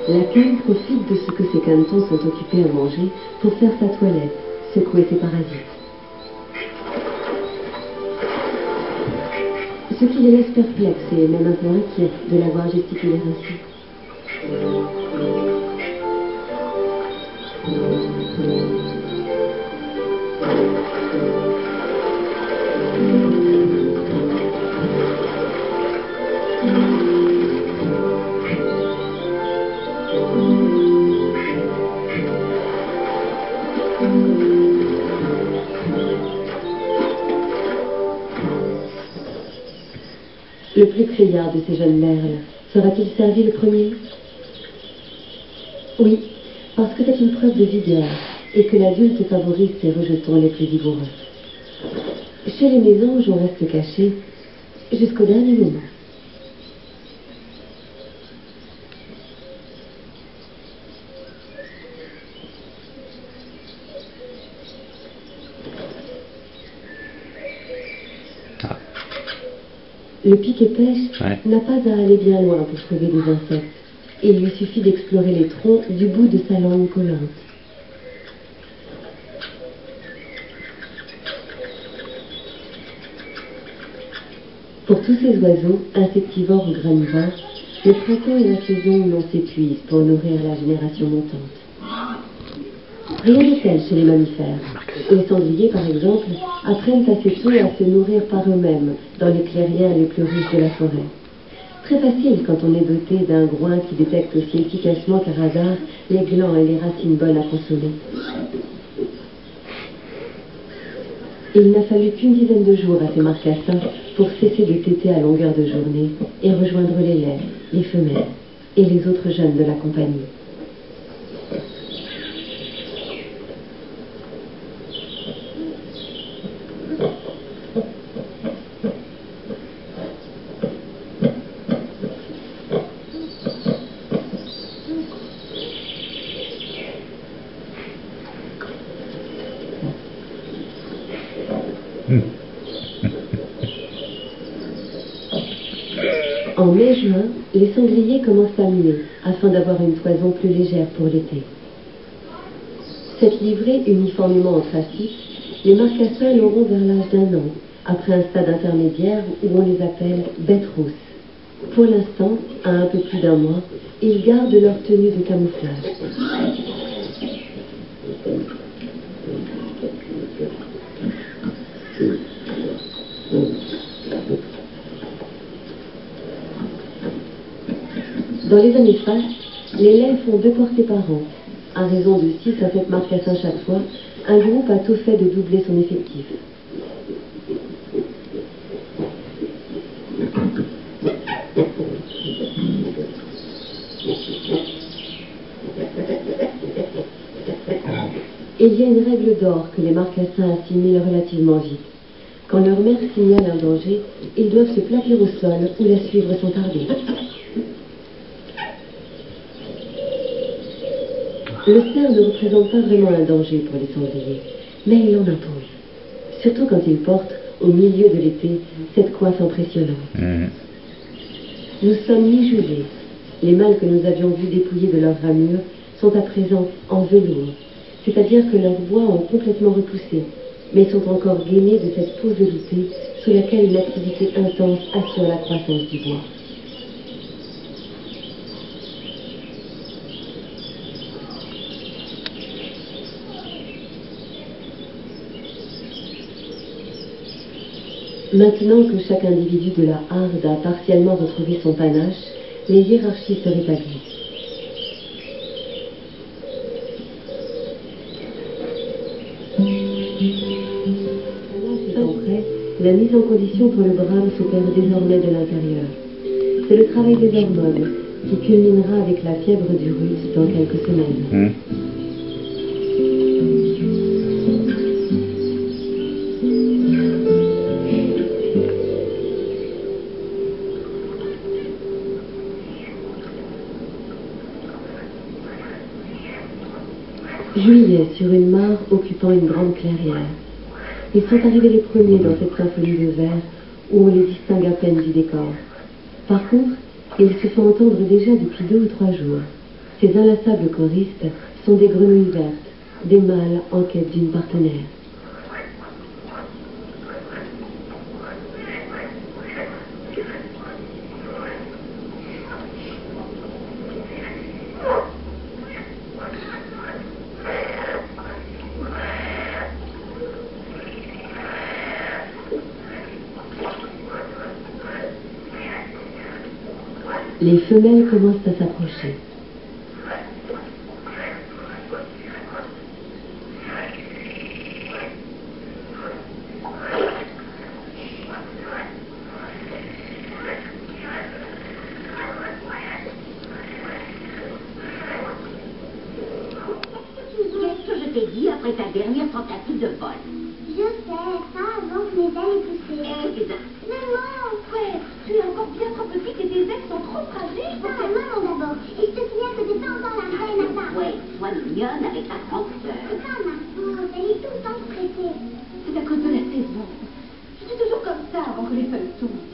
La canne profite de ce que ses canetons sont occupés à manger pour faire sa toilette, secouer ses parasites. Ce qui les laisse perplexes et même un peu inquiets de la voir gesticuler ainsi. Le plus criard de ces jeunes merles sera-t-il servi le premier? Oui, parce que c'est une preuve de vigueur et que l'adulte favorise ses rejetons les plus vigoureux. Chez les mésanges, on reste caché jusqu'au dernier moment. Le pique-et-pêche n'a pas à aller bien loin pour trouver des insectes. Il lui suffit d'explorer les troncs du bout de sa langue collante. Pour tous ces oiseaux, insectivores ou granivores, le printemps et la saison où l'on s'épuise pour nourrir la génération montante. Rien de tel chez les mammifères. Les sangliers, par exemple, apprennent assez tôt à se nourrir par eux-mêmes dans les clairières les plus riches de la forêt. Très facile quand on est doté d'un groin qui détecte aussi efficacement qu'un radar les glands et les racines bonnes à consommer. Il n'a fallu qu'une dizaine de jours à ces marcassins pour cesser de téter à longueur de journée et rejoindre les laids, les femelles et les autres jeunes de la compagnie. En mai-juin, les sangliers commencent à muer afin d'avoir une toison plus légère pour l'été. Cette livrée uniformément anthracite, les marcassins l'auront vers l'âge d'1 an, après un stade intermédiaire où on les appelle bêtes rousses. Pour l'instant, à un peu plus d'1 mois, ils gardent leur tenue de camouflage. Dans les années fastes, les laits font 2 portées par an. À raison de 6 à 7 marcassins chaque fois, un groupe a tout fait de doubler son effectif. Il y a une règle d'or que les marcassins assimilent relativement vite. Quand leur mère signale un danger, ils doivent se plaquer au sol ou la suivre sans tarder. Le cerf ne représente pas vraiment un danger pour les sangliers, mais il en impose. Surtout quand il porte, au milieu de l'été, cette coiffe impressionnante. Nous sommes mi-juillet. Les mâles que nous avions vus dépouillés de leurs ramures sont à présent en velours, c'est-à-dire que leurs bois ont complètement repoussé, mais sont encore gainés de cette peau veloutée sous laquelle une activité intense assure la croissance du bois. Maintenant que chaque individu de la harde a partiellement retrouvé son panache, les hiérarchies se rétablissent. Après, la mise en condition pour le brame s'opère désormais de l'intérieur. C'est le travail des hormones qui culminera avec la fièvre du rut dans quelques semaines. Juillet, sur une mare occupant une grande clairière. Ils sont arrivés les premiers dans cette symphonie de verre où on les distingue à peine du décor. Par contre, ils se font entendre déjà depuis 2 ou 3 jours. Ces inlassables choristes sont des grenouilles vertes, des mâles en quête d'une partenaire. Les femelles commencent à s'approcher. Qu'est-ce que je t'ai dit après ta dernière tentative de vol? Je sais, ça avant que mes ailes aient poussé. Exact. Maman! Frère, tu es encore bien trop petite et tes ailes sont trop fragiles. Non, maman d'abord. Et je te souviens que t'es pas encore la reine à part. Ouais, sois mignonne avec ta grande sœur. C'est pas ma faute, elle est tout le temps stressée. C'est à cause de la saison. Je suis toujours comme ça avant que les feuilles tombent.